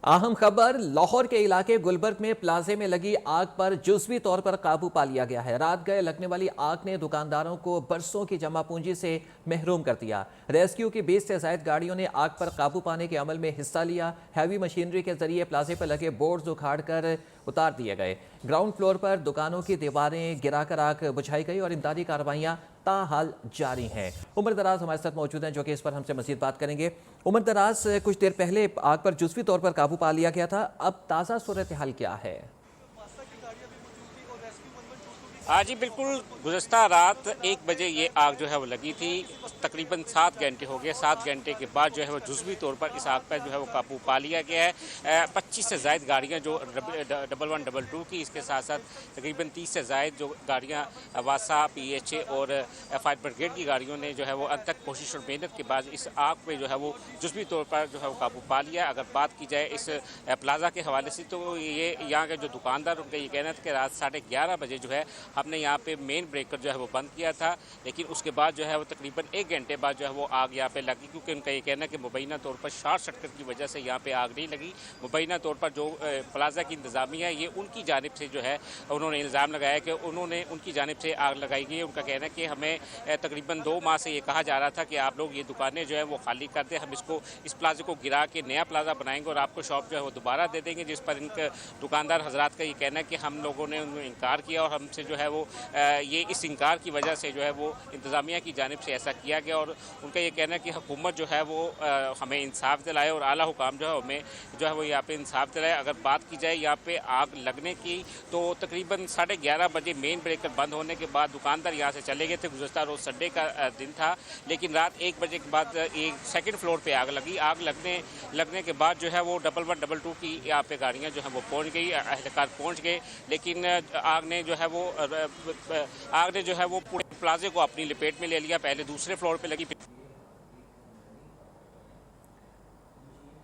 अहम खबर, लाहौर के इलाके गुलबर्ग में प्लाजे में लगी आग पर जुज़वी तौर पर काबू पा लिया गया है। रात गए लगने वाली आग ने दुकानदारों को बरसों की जमा पूंजी से महरूम कर दिया। रेस्क्यू की 20 से ज्यादा गाड़ियों ने आग पर काबू पाने के अमल में हिस्सा लिया। हैवी मशीनरी के जरिए प्लाजे पर लगे बोर्ड्स उखाड़ कर उतार दिए गए। ग्राउंड फ्लोर पर दुकानों की दीवारें गिराकर आग बुझाई गई और इमदादी कार्रवाइयां ताहाल जारी हैं। उमर दराज हमारे साथ मौजूद हैं जो कि इस पर हमसे मजीद बात करेंगे। उमर दराज, कुछ देर पहले आग पर जुज़वी तौर पर काबू पा लिया गया था, अब ताज़ा सूरत हाल क्या है? हाँ जी बिल्कुल, गुज़श्ता रात 1 बजे ये आग जो है वो लगी थी। तकरीबन 7 घंटे हो गए। 7 घंटे के बाद जो है वो जुज़वी तौर पर इस आग पर जो है वो काबू पा लिया गया है। 25 से ज़ायद गाड़ियाँ जो 1122 की, इसके साथ साथ तकरीबन 30 से ज़ायद जो गाड़ियाँ वासा, PHA और फायर ब्रिगेड की गाड़ियों ने जो है वो अंत तक कोशिश और मेहनत के बाद इस आग पर जो है वो जुज़वी तौर पर जो है वो काबू पा लिया। अगर बात की जाए इस प्लाजा के हवाले से, तो ये यहाँ के जो दुकानदार, उनका ये कहना था कि रात 11:30 बजे जो है हमने यहाँ पे मेन ब्रेकर जो है वो बंद किया था, लेकिन उसके बाद जो है वो तकरीबन 1 घंटे बाद जो है वो आग यहाँ पे लगी, क्योंकि उनका ये कहना है कि मुबैना तौर पर शॉर्ट सर्किट की वजह से यहाँ पे आग नहीं लगी। मुबैना तौर पर जो प्लाजा की इंतजामिया है, ये उनकी जानिब से जो है उन्होंने इल्ज़ाम लगाया कि उनकी जानिब से आग लगाई गई है। उनका कहना है कि हमें तकरीबन 2 माह से ये कहा जा रहा था कि आप लोग ये दुकानें जो है वो खाली कर दें, हम इस प्लाजे को गिरा के नया प्लाजा बनाएंगे और आपको शॉप जो है वो दोबारा दे देंगे। जिस पर इनके दुकानदार हजरात का ये कहना है कि हम लोगों ने उन्हें इनकार किया और हमसे जो है वो ये इस इनकार की वजह से जो है वो इंतज़ामिया की जानिब से ऐसा किया गया। और उनका ये कहना है कि हुकूमत जो है वो हमें इंसाफ दिलाए और आला हुकाम जो है हमें जो है वो यहाँ पे इंसाफ दिलाए। अगर बात की जाए यहाँ पे आग लगने की, तो तकरीबन 11:30 बजे मेन ब्रेकर बंद होने के बाद दुकानदार यहाँ से चले गए थे। गुज़श्ता रोज़ संडे का दिन था, लेकिन रात 1 बजे के बाद एक सेकेंड फ्लोर पर आग लगी। आग लगने के बाद जो है वो 1122 की यहाँ पे गाड़ियाँ जो है वो पहुँच गई, अहलकार पहुँच गए, लेकिन आग ने जो है वो पूरे प्लाजे को अपनी लपेट में ले लिया। पहले दूसरे फ्लोर पे लगी।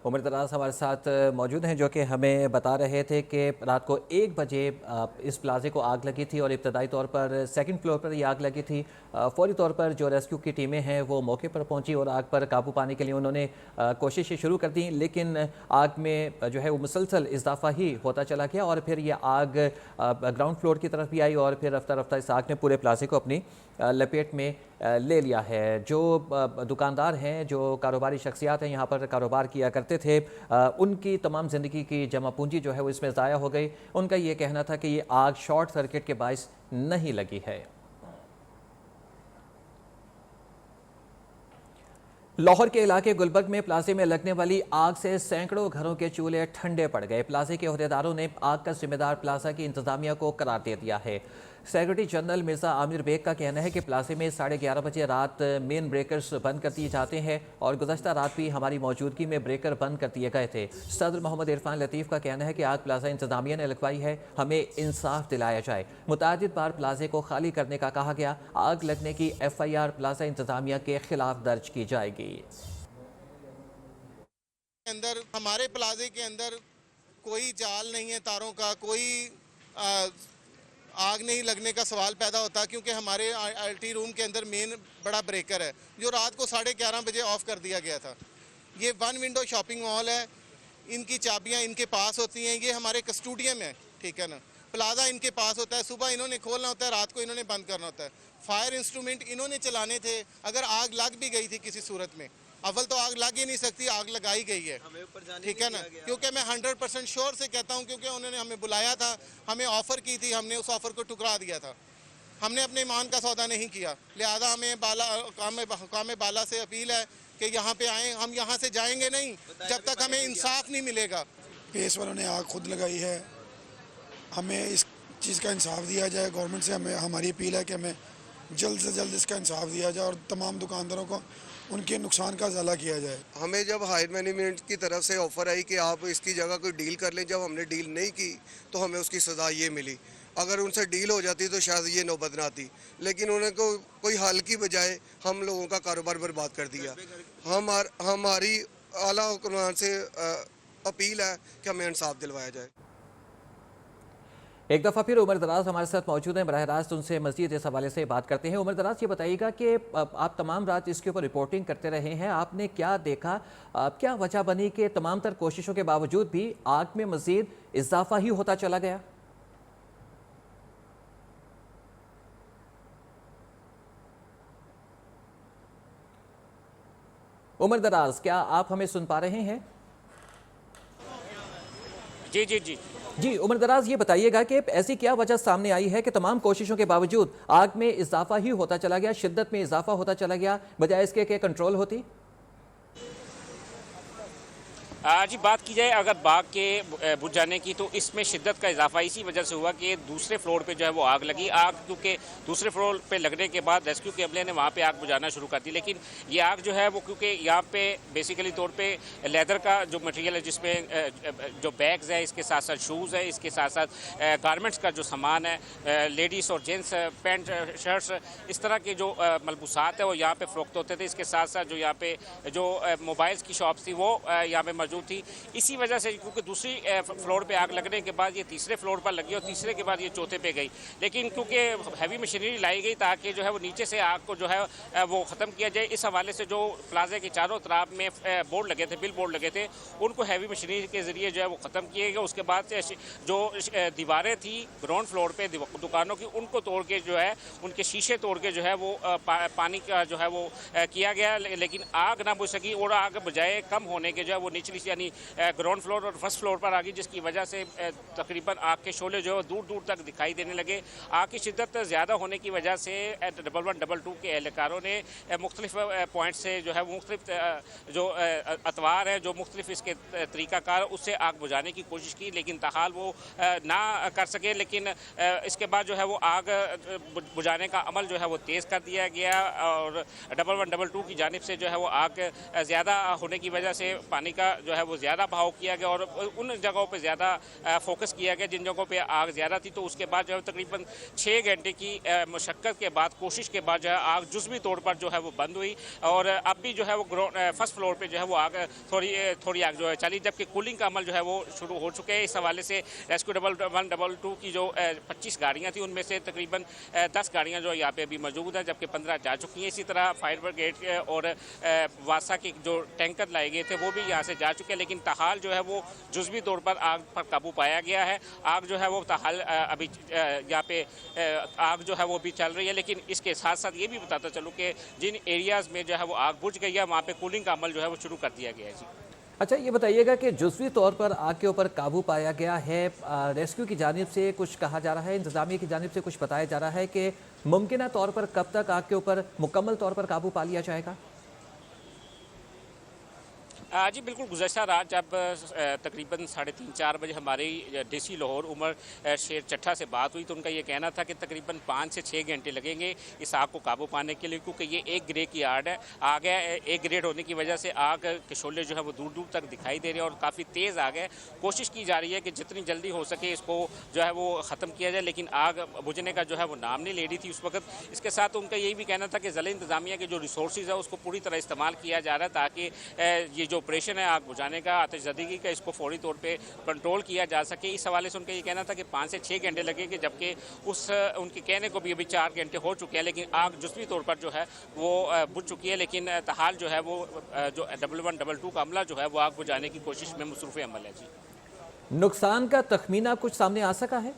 उमर दराज हमारे साथ मौजूद हैं जो कि हमें बता रहे थे कि रात को 1 बजे इस प्लाजे को आग लगी थी और इब्तदाई तौर पर सेकंड फ्लोर पर ये आग लगी थी। फौरी तौर पर जो रेस्क्यू की टीमें हैं वो मौके पर पहुंची और आग पर काबू पाने के लिए उन्होंने कोशिशें शुरू कर दी, लेकिन आग में जो है वो मुसलसल इजाफा ही होता चला गया और फिर ये आग ग्राउंड फ्लोर की तरफ भी आई और फिर रफ्ता रफ्ता इस आग ने पूरे प्लाजे को अपनी लपेट में ले लिया है। जो दुकानदार हैं, जो कारोबारी शख्सियात हैं, यहाँ पर कारोबार किया करते थे, उनकी तमाम ज़िंदगी की जमा पूंजी जो है वो इसमें ज़ाया हो गई। उनका ये कहना था कि ये आग शॉर्ट सर्किट के बाइस नहीं लगी है। लाहौर के इलाके गुलबर्ग में प्लाजे में लगने वाली आग से सैकड़ों घरों के चूल्हे ठंडे पड़ गए। प्लाजे के अहदेदारों ने आग का जिम्मेदार प्लाजा की इंतजामिया को करार दे दिया है। सेक्रेटरी जनरल मिर्जा आमिर बेग का कहना है कि प्लाजे में 11:30 बजे रात मेन ब्रेकर्स बंद कर दिए जाते हैं और गुज़श्ता रात भी हमारी मौजूदगी में ब्रेकर बंद कर दिए गए थे। सदर मोहम्मद इरफान लतीफ़ का कहना है कि आग प्लाजा इंतजामिया ने लगवाई है, हमें इंसाफ दिलाया जाए। मुतादिद बार प्लाजे को खाली करने का कहा गया। आग लगने की FIR प्लाजा इंतजामिया के खिलाफ दर्ज की जाएगी। अंदर हमारे प्लाजे के अंदर कोई जाल नहीं है तारों का, कोई आग नहीं लगने का सवाल पैदा होता, क्योंकि हमारे IT रूम के अंदर मेन बड़ा ब्रेकर है जो रात को 11:30 बजे ऑफ कर दिया गया था। ये 1 विंडो शॉपिंग मॉल है, इनकी चाबियां इनके पास होती हैं, ये हमारे कस्टोडियम है, ठीक है ना। प्लाजा इनके पास होता है, सुबह इन्होंने खोलना होता है, रात को इन्होंने बंद करना होता है। फायर इंस्ट्रूमेंट इन्होंने चलाने थे। अगर आग लग भी गई थी किसी सूरत में, अव्वल तो आग लग ही नहीं सकती, आग लगाई गई है, ठीक है ना। क्योंकि मैं 100% श्योर से कहता हूं, क्योंकि उन्होंने हमें बुलाया था, हमें ऑफ़र की थी, हमने उस ऑफ़र को ठुकरा दिया था। हमने अपने ईमान का सौदा नहीं किया, लिहाजा हमें हुकाम बाला से अपील है कि यहाँ पे आएँ। हम यहाँ से जाएंगे नहीं जब तक हमें इंसाफ नहीं मिलेगा। पेश वालों ने आग खुद लगाई है, हमें इस चीज़ का इंसाफ दिया जाए। गवर्नमेंट से हमारी अपील है कि हमें जल्द से जल्द इसका इंसाफ दिया जाए और तमाम दुकानदारों को उनके नुकसान का ज़ाला किया जाए। हमें जब हायर मैनेजमेंट की तरफ से ऑफ़र आई कि आप इसकी जगह कोई डील कर लें, जब हमने डील नहीं की तो हमें उसकी सज़ा ये मिली। अगर उनसे डील हो जाती तो शायद ये नौबत ना आती, लेकिन उन्हें कोई हल की बजाय हम लोगों का कारोबार बर्बाद कर दिया। हमारी आला हुक्मरान से अपील है कि हमें इंसाफ दिलवाया जाए। एक दफ़ा फिर उमर दराज हमारे साथ मौजूद हैं, बराह रास्त उनसे मज़ीद इस हवाले से बात करते हैं। उमर दराज, ये बताइएगा कि आप तमाम रात इसके ऊपर रिपोर्टिंग करते रहे हैं, आपने क्या देखा, क्या वजह बनी कि तमाम तर कोशिशों के बावजूद भी आग में मज़ीद इजाफा ही होता चला गया? उमर दराज, क्या आप हमें सुन पा रहे हैं? जी जी जी जी उमर दराज, ये बताइएगा कि ऐसी क्या वजह सामने आई है कि तमाम कोशिशों के बावजूद आग में इजाफा ही होता चला गया, शिद्दत में इजाफा होता चला गया, बजाय इसके कि कंट्रोल होती? जी, बात की जाए अगर बाग के बुझ जाने की, तो इसमें शिद्दत का इजाफा इसी वजह से हुआ कि दूसरे फ्लोर पे जो है वो आग लगी। आग क्योंकि दूसरे फ्लोर पे लगने के बाद रेस्क्यू के अमले ने वहाँ पे आग बुझाना शुरू कर दी, लेकिन ये आग जो है वो क्योंकि यहाँ पे बेसिकली तौर पे लेदर का जो मटेरियल है, जिसमें जो बैग्स है, इसके साथ साथ शूज़ है, इसके साथ साथ गारमेंट्स का जो सामान है, लेडीज़ और जेंट्स पैंट शर्ट्स, इस तरह के जो मलबूसात है वो यहाँ पे फ़रोख्त होते थे। इसके साथ साथ जो यहाँ पे जो मोबाइल्स की शॉप्स थी वो यहाँ पे मौजूद थी। इसी वजह से क्योंकि दूसरी फ्लोर पे आग लगने के बाद ये तीसरे फ्लोर पर लगी और तीसरे के बाद ये चौथे पे गई, लेकिन क्योंकि हैवी मशीनरी लाई गई ताकि जो है वो नीचे से आग को जो है वो ख़त्म किया जाए। इस हवाले से जो प्लाजे के चारों तरफ में बोर्ड लगे थे, बिल बोर्ड लगे थे, उनको हैवी मशीनरी के ज़रिए जो है वो ख़त्म किए गए। उसके बाद जो दीवारें थी ग्राउंड फ्लोर पे दुकानों की, उनको तोड़ के जो है उनके शीशे तोड़ के जो है वो पानी का जो है वो किया गया, लेकिन आग ना बुझ सकी और आग बजाय कम होने के जो है वो निचली यानी ग्राउंड फ्लोर और फर्स्ट फ्लोर पर आ गई, जिसकी वजह से तकरीबन आग के शोले जो है दूर दूर तक दिखाई देने लगे। आग की शिद्दत ज़्यादा होने की वजह से 1112 के एहलकारों ने मुख्तलिफ पॉइंट से जो है मुख्तलिफ जो अतवार है, जो मुख्तलिफ इसके तरीक़ाकार, उससे आग बुझाने की कोशिश की, लेकिन ताहाल वो ना कर सके। लेकिन इसके बाद जो है वो आग बुझाने का अमल जो है वो तेज़ कर दिया गया और 1112 की जानिब से जो है वो आग ज़्यादा होने की वजह से पानी का जो है वो ज़्यादा बहाव किया गया और उन जगहों पे ज़्यादा फोकस किया गया जिन जगहों पे आग ज़्यादा थी। तो उसके बाद जो है तकरीबन 6 घंटे की मशक्क़त के बाद, कोशिश के बाद जो है आग जुज़वी तौर पर जो है वो बंद हुई और अब भी जो है वो फर्स्ट फ्लोर पे जो है वो आग थोड़ी आग जो है चली, जबकि कूलिंग का अमल जो है वो शुरू हो चुके हैं। इस हवाले से रेस्क्यू 1112 की जो 25 गाड़ियाँ थी, उनमें से तकरीबन 10 गाड़ियाँ जो यहाँ पे अभी मौजूद हैं, जबकि 15 जा चुकी हैं। इसी तरह फायर ब्रिगेड और वासा के जो टैंकर लाए गए थे वो भी यहाँ से जा चुके हैं, लेकिन ताहाल जो है वो जुज़वी तौर पर आग पर काबू पाया गया है। आग जो है वो ताहाल अभी यहाँ पे आग जो है वो भी चल रही है, लेकिन इसके साथ साथ ये भी बताता चलूँ कि जिन एरियाज़ में जो है वो आग बुझ गई है, वहाँ पे कूलिंग का अमल जो है वो शुरू कर दिया गया है। जी अच्छा, ये बताइएगा कि जुज़वी तौर पर आग के ऊपर काबू पाया गया है, रेस्क्यू की जानिब से कुछ कहा जा रहा है, इंतज़ामिया की जानिब से कुछ बताया जा रहा है कि मुमकिन तौर पर कब तक आग के ऊपर मुकम्मल तौर पर काबू पा लिया जाएगा? जी बिल्कुल, गुज़श्ता रात जब तकरीबन 3:30-4 बजे हमारी डीसी लाहौर उमर शेर चट्ठा से बात हुई, तो उनका ये कहना था कि तकरीबन 5 से 6 घंटे लगेंगे इस आग को काबू पाने के लिए, क्योंकि ये एक ग्रेड की आग है। आग है, एक ग्रेड होने की वजह से आग के शोले जो है वो दूर दूर तक दिखाई दे रहे हैं और काफ़ी तेज़ आग है। कोशिश की जा रही है कि जितनी जल्दी हो सके इसको जो है वो ख़त्म किया जाए, लेकिन आग बुझने का जो है वो नाम नहीं ले रही थी उस वक्त। इसके साथ उनका यही भी कहना था कि ज़िला इंतज़ामिया के जो रिसोर्सेज है उसको पूरी तरह इस्तेमाल किया जा रहा है, ताकि ये जो ऑपरेशन है आग बुझाने का, आतिशज़दगी का, इसको फौरी तौर पे कंट्रोल किया जा सके। इस हवाले से उनका ये कहना था कि 5 से 6 घंटे लगेंगे, जबकि उनके कहने को भी अभी 4 घंटे हो चुके हैं, लेकिन आग जुज़वी तौर पर जो है वो बुझ चुकी है। लेकिन ताहाल जो है वो जो 1112 का अमला जो है वो आग बुझाने की कोशिश में मसरूफ़ अमल है। जी, नुकसान का तखमीना कुछ सामने आ सका है?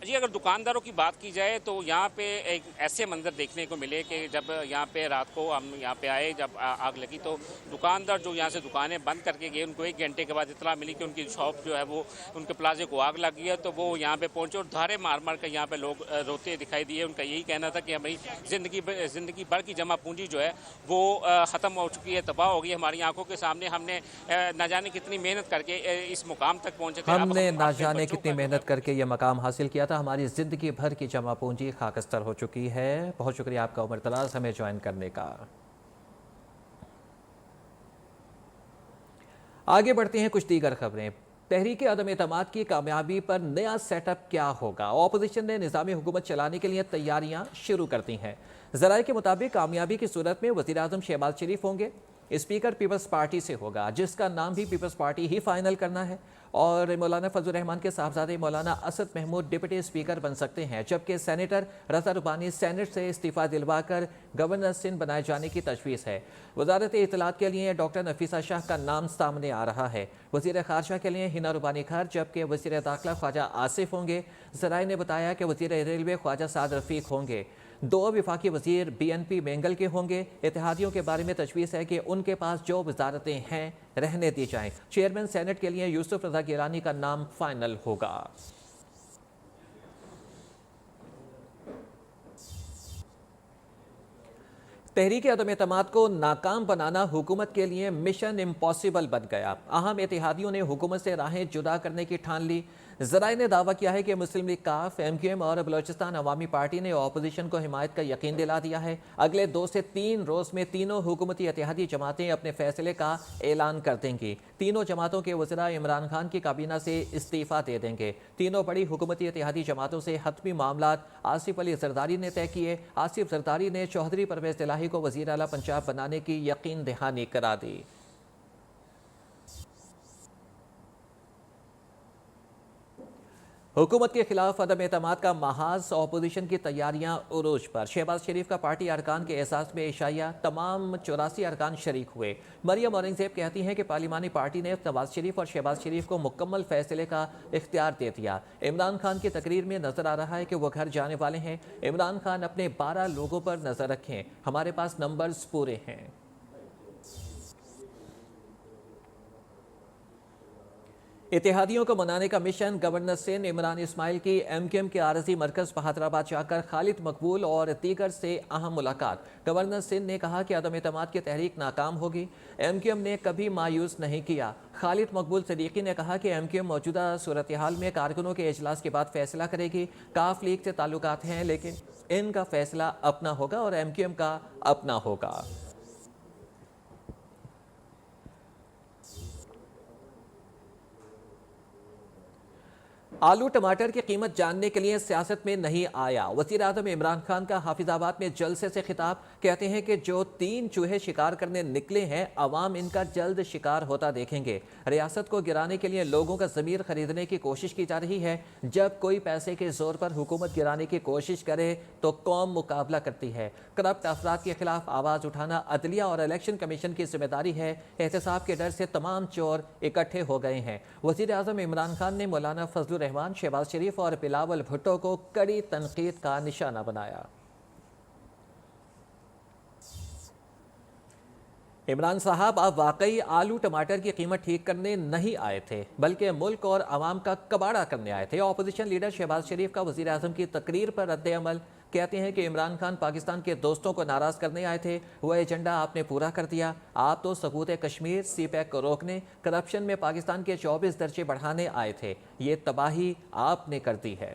जी, अगर दुकानदारों की बात की जाए तो यहाँ पे एक ऐसे मंजर देखने को मिले कि जब यहाँ पे रात को हम यहाँ पे आए, जब आग लगी, तो दुकानदार जो यहाँ से दुकानें बंद करके गए, उनको 1 घंटे के बाद इतला मिली कि उनकी शॉप जो है वो, उनके प्लाजे को आग लग गई है। तो वो यहाँ पे पहुँचे और धारे मार मार कर यहाँ पे लोग रोते दिखाई दिए। उनका यही कहना था कि हमारी ज़िंदगी भर की जमा पूंजी जो है वो ख़त्म हो चुकी है, तबाह हो गई। हमारी आंखों के सामने हमने न जाने कितनी मेहनत करके इस मुकाम तक पहुँचे थे, हमने ना जाने कितनी मेहनत करके ये मकाम हासिल किया था, हमारी ज़िंदगी भर की जमा पूंजी खाकस्तर हो चुकी है। बहुत शुक्रिया आपका उमर दराज हमें ज्वाइन करने का। आगे बढ़ते हैं, कुछ दीगर खबरें। तहरीक अदम एतमाद की कामयाबी पर नया सेटअप क्या होगा? ऑपोजिशन ने निज़ामी हुकूमत चलाने के लिए तैयारियां शुरू कर दी हैं। ज़राए के मुताबिक कामयाबी की सूरत में वज़ीर आज़म शहबाज शरीफ होंगे। स्पीकर पीपल्स पार्टी से होगा, जिसका नाम भी पीपल्स पार्टी ही फाइनल करना है। और मौलाना फजल रहमान के साहबजादे मौलाना असद महमूद डिप्टी स्पीकर बन सकते हैं, जबकि सेनेटर रज़ा रुबानी सेनेट से इस्तीफ़ा दिलवाकर गवर्नर सिंध बनाए जाने की तजवीज़ है। वजारत इत्तलात के लिए डॉक्टर नफीसा शाह का नाम सामने आ रहा है। वज़ीर ख़ारजा के लिए हिना रुबानी खर, जबकि वज़ीर दाखिला ख्वाजा आसिफ होंगे। ज़राए ने बताया कि वज़ीर रेलवे ख्वाजा साद रफ़ीक होंगे। 2 वफाकी वज़ीर BNP मेंगल के होंगे। इत्तेहादियों के बारे में तजवीज़ है कि उनके पास जो वजारतें हैं रहने दी जाएं। चेयरमैन सेनेट के लिए यूसुफ रज़ा गिलानी का नाम फाइनल होगा। तहरीक अदम एतमाद को नाकाम बनाना हुकूमत के लिए मिशन इम्पॉसिबल बन गया। अहम इत्तेहादियों ने हुकूमत से राहें जुदा करने की ठान ली। ज़राए ने दावा किया है कि मुस्लिम लीग काफ, MQM और बलोचिस्तान अवामी पार्टी ने अपोजिशन को हिमायत का यकीन दिला दिया है। अगले 2 से 3 रोज़ में तीनों हुकूमती इत्तेहादी जमातें अपने फैसले का ऐलान कर देंगी। तीनों जमातों के वज़रा इमरान खान की काबीना से इस्तीफ़ा दे देंगे। तीनों बड़ी हुकूमती इत्तेहादी जमातों से हतमी मामलात आसिफ अली जरदारी ने तय किए। आसिफ जरदारी ने चौधरी परवेज़ इलाही को वज़ीर आला पंजाब बनाने की यकीन दहानी करा दी। हुकूमत के खिलाफ अदम एतमाद का महाज, अपोजिशन की तैयारियां उरूज पर। शहबाज शरीफ का पार्टी अरकान के एहसास में इशाया, तमाम 84 अरकान शरीक हुए। मरियम औरंगजेब कहती हैं कि पार्लिमानी पार्टी ने नवाज शरीफ और शहबाज शरीफ को मुकम्मल फैसले का इख्तियार दे दिया। इमरान खान की तकरीर में नजर आ रहा है कि वो घर जाने वाले हैं। इमरान खान अपने 12 लोगों पर नजर रखें, हमारे पास नंबर्स पूरे हैं। इत्तेहादियों को मनाने का मिशन। गवर्नर सिंध इमरान इस्माइल की MQM के आरजी मरकज़ बहादराबाद जाकर खालिद मकबूल और दीगर से अहम मुलाकात। गवर्नर सिंध ने कहा कि अदम एतमाद की तहरीक नाकाम होगी। MQM ने कभी मायूस नहीं किया। खालिद मकबूल सदीकी ने कहा कि MQM मौजूदा सूरत हाल में कारकुनों के इजलास के बाद फैसला करेगी। काफ लीग से ताल्लुकात हैं, लेकिन इनका फैसला अपना होगा और MQM का अपना होगा। आलू टमाटर की कीमत जानने के लिए सियासत में नहीं आया। वज़ीर आज़म इमरान खान का हाफिजाबाद में जलसे से खिताब। कहते हैं कि जो 3 चूहे शिकार करने निकले हैं, अवाम इनका जल्द शिकार होता देखेंगे। रियासत को गिराने के लिए लोगों का ज़मीर खरीदने की कोशिश की जा रही है। जब कोई पैसे के जोर पर हुकूमत गिराने की कोशिश करे तो कौम मुकाबला करती है। करप्ट अफराद के खिलाफ आवाज़ उठाना अदलिया और इलेक्शन कमीशन की जिम्मेदारी है। एहतसाब के डर से तमाम चोर इकट्ठे हो गए हैं। वज़ीर आज़म इमरान खान ने मौलाना फजल रहमान, शहबाज शरीफ और बिलावल भुट्टो को कड़ी तनकीद का निशाना बनाया। इमरान साहब, आप वाकई आलू टमाटर की कीमत ठीक करने नहीं आए थे, बल्कि मुल्क और आवाम का कबाड़ा करने आए थे। अपोजिशन लीडर शहबाज शरीफ का वज़ीर आज़म की तकरीर पर रद्द अमल। कहते हैं कि इमरान खान पाकिस्तान के दोस्तों को नाराज़ करने आए थे, वह एजेंडा आपने पूरा कर दिया। आप तो सबूत कश्मीर, CPEC को रोकने, करप्शन में पाकिस्तान के 24 दर्जे बढ़ाने आए थे। ये तबाही आपने कर दी है।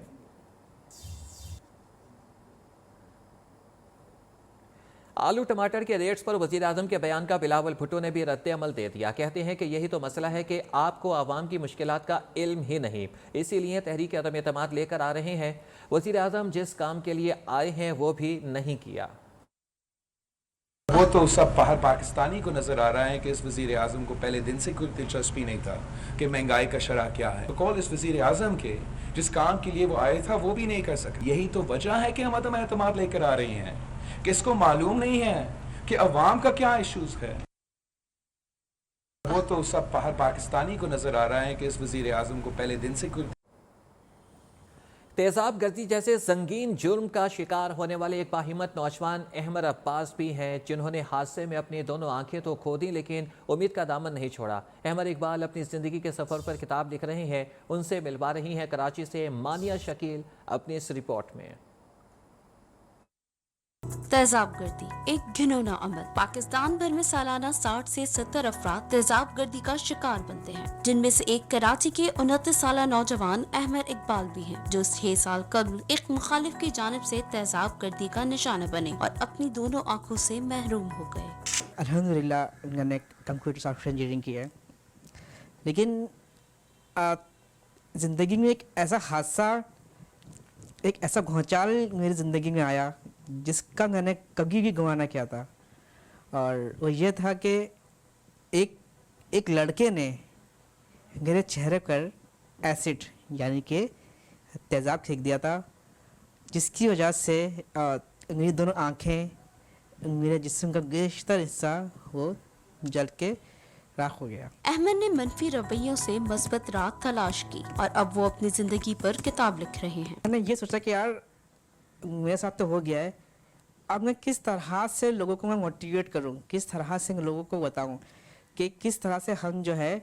आलू टमाटर के रेट्स पर वज़ीर आज़म के बयान का बिलावल भुट्टो ने भी रद्द अमल दे दिया। कहते हैं कि यही तो मसला है कि आपको आवाम की मुश्किलात का इल्म ही नहीं, इसीलिए तहरीक अदम एतमाद लेकर आ रहे हैं। वज़ीर आज़म जिस काम के लिए आए हैं वो भी नहीं किया। वो तो सब हर पाकिस्तानी को नजर आ रहा है कि इस वज़ीर आज़म को पहले दिन से कोई दिलचस्पी नहीं था कि महंगाई का शरह क्या है। तो कॉल इस वज़ीर आज़म के जिस काम के लिए वो आए था वो भी नहीं कर सके। यही तो वजह है कि हम अदम एतमाद लेकर आ रहे हैं। किसको मालूम नहीं है कि अवाम का क्या इश्यूज है। वो तो सब हर पाकिस्तानी को नजर आ रहा है कि इस वज़ीर आज़म को पहले दिन से कोई तेज़ाब गर्दी जैसे संगीन जुर्म का शिकार होने वाले एक बाहिम्मत नौजवान अहमद अब्बास भी हैं, जिन्होंने हादसे में अपनी दोनों आंखें तो खो दी, लेकिन उम्मीद का दामन नहीं छोड़ा। अहमद इकबाल अपनी ज़िंदगी के सफ़र पर किताब लिख रहे हैं। उनसे मिलवा रही हैं कराची से मानिया शकील अपनी इस रिपोर्ट में। तेजाब गर्दी एक घिनौना अमल। पाकिस्तान भर में सालाना 60 से 70 अफराद तेजाब गर्दी का शिकार बनते हैं, जिनमें से एक कराची के 29 साल नौजवान अहमद इकबाल भी हैं, जो 6 साल कबल एक मुखालिफ की जानिब से तेजाब गर्दी का निशाना बने और अपनी दोनों आँखों से महरूम हो गए। अल्हम्दुलिल्लाह मैंने कंप्यूटर सॉफ्टवेयर इंजीनियरिंग की है, लेकिन ज़िंदगी में एक ऐसा हादसा, एक ऐसा भूचाल मेरी ज़िंदगी में आया जिसका मैंने कभी भी गवाना किया था। और वो ये था कि एक लड़के ने मेरे चेहरे पर एसिड यानी कि तेज़ाब फेंक दिया था, जिसकी वजह से मेरी दोनों आँखें, मेरे जिस्म का बेशतर हिस्सा वो जल के राख हो गया। अहमद ने मनफी रवैयों से मस्बत राह तलाश की और अब वो अपनी जिंदगी पर किताब लिख रहे हैं। मैंने ये सोचा कि यार मेरे साथ तो हो गया है, अब मैं किस तरह से लोगों को मैं मोटिवेट करूं, किस तरह से लोगों को बताऊं कि किस तरह से हम जो है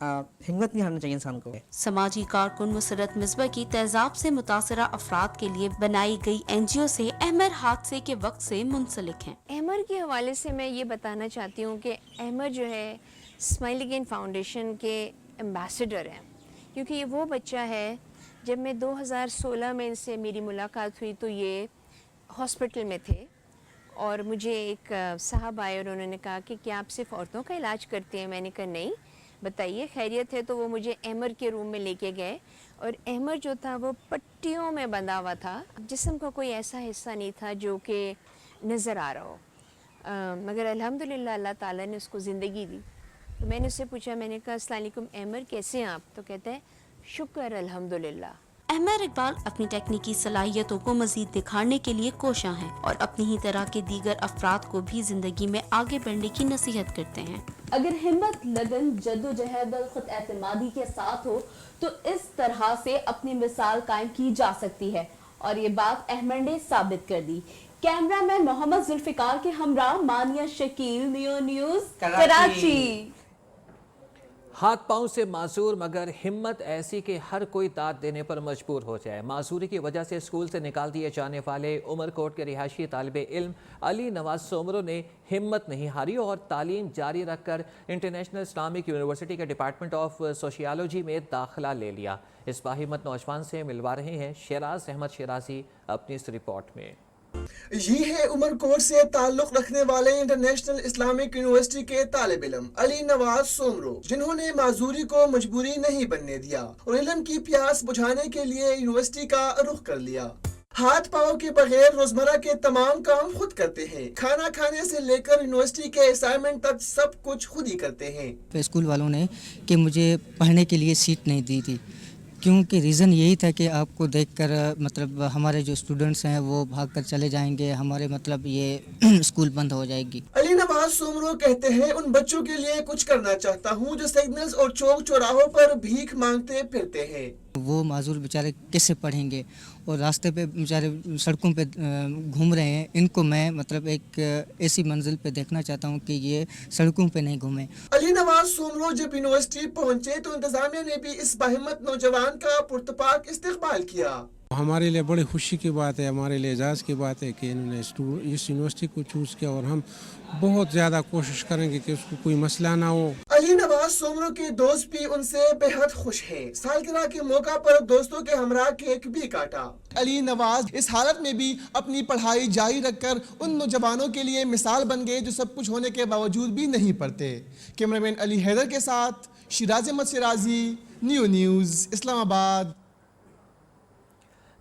हिम्मत नहीं हारना चाहिए इंसान को। समाजी कारकुन मुसरत मिसबा की तेजाब से मुतासरा अफराद के लिए बनाई गई NGO से अहमद हादसे के वक्त से मुंसलिक हैं। अहमद के हवाले से मैं ये बताना चाहती हूँ कि अहमद जो है स्माइल अगेन फाउंडेशन के एम्बेसडर हैं, क्योंकि ये वो बच्चा है, जब मैं 2016 में इनसे मेरी मुलाकात हुई तो ये हॉस्पिटल में थे और मुझे एक साहब आए और उन्होंने कहा कि क्या आप सिर्फ औरतों का इलाज करते हैं? मैंने कहा नहीं, बताइए खैरियत है। तो वो मुझे अहमद के रूम में लेके गए और अहमद जो था वो पट्टियों में बंधा हुआ था, जिस्म का कोई ऐसा हिस्सा नहीं था जो कि नज़र आ रहा हो, मगर अल्हम्दुलिल्लाह अल्लाह ताला ने उसको ज़िंदगी दी। तो मैंने उससे पूछा, मैंने कहा अस्सलाम वालेकुम अहमद, कैसे हैं आप? तो कहता है शुक्र अल्हम्दुलिल्लाह। अहमद इकबाल अपनी तकनीकी सलाहियतों को मजीद दिखाने के लिए कोशां हैं और अपनी ही तरह के दीगर अफराद को भी जिंदगी में आगे बढ़ने की नसीहत करते हैं। अगर हिम्मत, लगन, जद्दोजहद और खुद एतमादी के साथ हो तो इस तरह से अपनी मिसाल कायम की जा सकती है और ये बात अहमद ने साबित कर दी। कैमरामैन मोहम्मद जुल्फिकार के हमरा मानिया शकील, नियो न्यूज़, कराची। हाथ पांव से मासूर मगर हिम्मत ऐसी कि हर कोई दाद देने पर मजबूर हो जाए। मासूरी की वजह से स्कूल से निकाल दिए जाने वाले उमरकोट के रिहायशी तालिब इल्म अली नवाज सोमरो ने हिम्मत नहीं हारी और तालीम जारी रखकर इंटरनेशनल इस्लामिक यूनिवर्सिटी के डिपार्टमेंट ऑफ सोशियोलॉजी में दाखिला ले लिया। इस बाहिम्मत नौजवान से मिलवा रहे हैं शेराज अहमद शिराजी अपनी इस रिपोर्ट में। ये है उमरकोट से ताल्लुक रखने वाले इंटरनेशनल इस्लामिक यूनिवर्सिटी के तालिब इल्म अली नवाज सोमरो, जिन्होंने माजूरी को मजबूरी नहीं बनने दिया और इल्म की प्यास बुझाने के लिए यूनिवर्सिटी का रुख कर लिया। हाथ पाँव के बगैर रोजमर्रा के तमाम काम खुद करते हैं, खाना खाने से लेकर यूनिवर्सिटी के असाइनमेंट तक सब कुछ खुद ही करते हैं। स्कूल वालों ने कि मुझे पढ़ने के लिए सीट नहीं दी थी, क्योंकि रीज़न यही था कि आपको देखकर मतलब हमारे जो स्टूडेंट्स हैं वो भागकर चले जाएंगे, हमारे मतलब ये स्कूल बंद हो जाएगी। अली नवाज सोमरो कहते हैं, उन बच्चों के लिए कुछ करना चाहता हूं जो सिग्नल्स और चौक चौराहों पर भीख मांगते फिरते हैं। वो माजूर बेचारे कैसे पढ़ेंगे और रास्ते पे बेचारे सड़कों पे घूम रहे हैं। इनको मैं मतलब एक ऐसी मंजिल पे देखना चाहता हूँ कि ये सड़कों पे नहीं घूमें। अली नवाज सोमरो जब यूनिवर्सिटी पहुँचे तो इंतजामिया ने भी इस बाहिम्मत नौजवान का पुरतपाक इस्तकबाल किया। हमारे लिए बड़ी खुशी की बात है, हमारे लिए एजाज़ की बात है कि इन्होंने इस यूनिवर्सिटी को चूज़ किया और हम बहुत ज़्यादा कोशिश करेंगे कि उसको कोई मसला ना हो। अली नवाज सोमरो के दोस्त भी उनसे बेहद खुश हैं। सालगिरह के मौका पर दोस्तों के हमरा केक भी काटा। अली नवाज इस हालत में भी अपनी पढ़ाई जारी रखकर उन नौजवानों के लिए मिसाल बन गए जो सब कुछ होने के बावजूद भी नहीं पढ़ते। कैमरामैन अली हैदर के साथ शिराज अहमद शिराजी, न्यू न्यूज़, इस्लामाबाद।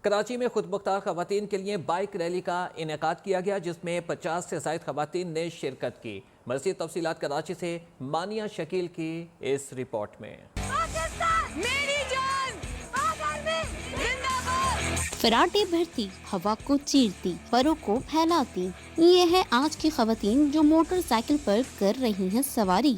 कराची में खुद मुख्तार खवातीन के लिए बाइक रैली का इनेकाद किया गया, जिसमें 50 से ज़ायद खवातीन ने शिरकत की। मज़ीद तफसीलात कराची से मानिया शकील की इस रिपोर्ट में। मेरी जान, फराटे भरती, हवा को चीरती, परों को फैलाती, ये है आज की खवातीन जो मोटरसाइकिल पर कर रही हैं सवारी।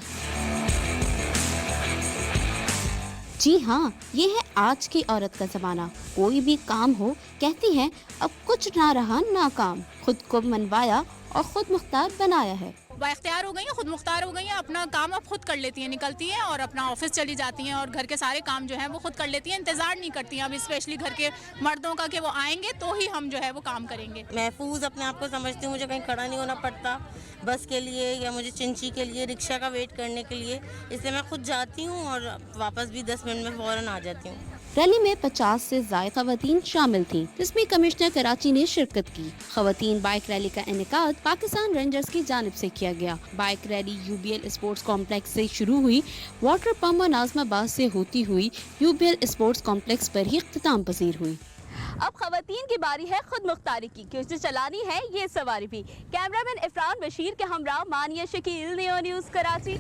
जी हाँ, ये है आज की औरत का जमाना। कोई भी काम हो कहती है अब कुछ ना रहा नाकाम, खुद को मनवाया और खुद मुख्तार बनाया है। बाइख्तियार हो गई हैं, खुद मुख्तार हो गई हैं, अपना काम अब खुद कर लेती हैं, निकलती हैं और अपना ऑफिस चली जाती हैं और घर के सारे काम जो है वो खुद कर लेती हैं, इंतजार नहीं करती हैं अब स्पेशली घर के मर्दों का कि वो आएंगे तो ही हम जो है वो काम करेंगे। महफूज अपने आप को समझती हूँ, मुझे कहीं खड़ा नहीं होना पड़ता बस के लिए या मुझे चिंची के लिए, रिक्शा का वेट करने के लिए, इसलिए मैं खुद जाती हूँ और वापस भी 10 मिनट में फ़ौरन आ जाती हूँ। रैली में 50 से ज़ायद खवातीन शामिल थीं, जिसमें कमिश्नर कराची ने शिरकत की। खवातीन बाइक रैली का इनेकाद पाकिस्तान रेंजर्स की जानिब से किया गया। Bike rally UBL sports complex से शुरू हुई, वाटर पंप और नाज़माबाद से होती हुई UBL स्पोर्ट्स कॉम्प्लेक्स पर ही इख्तिताम पजीर हुई। अब खवातीन की बारी है खुद मुख्तारी की, कि उसे चलानी है ये सवारी भी। कैमरामैन इफरान बशीर के हमरा मानिया शकील, न्यू न्यूज़, कराची।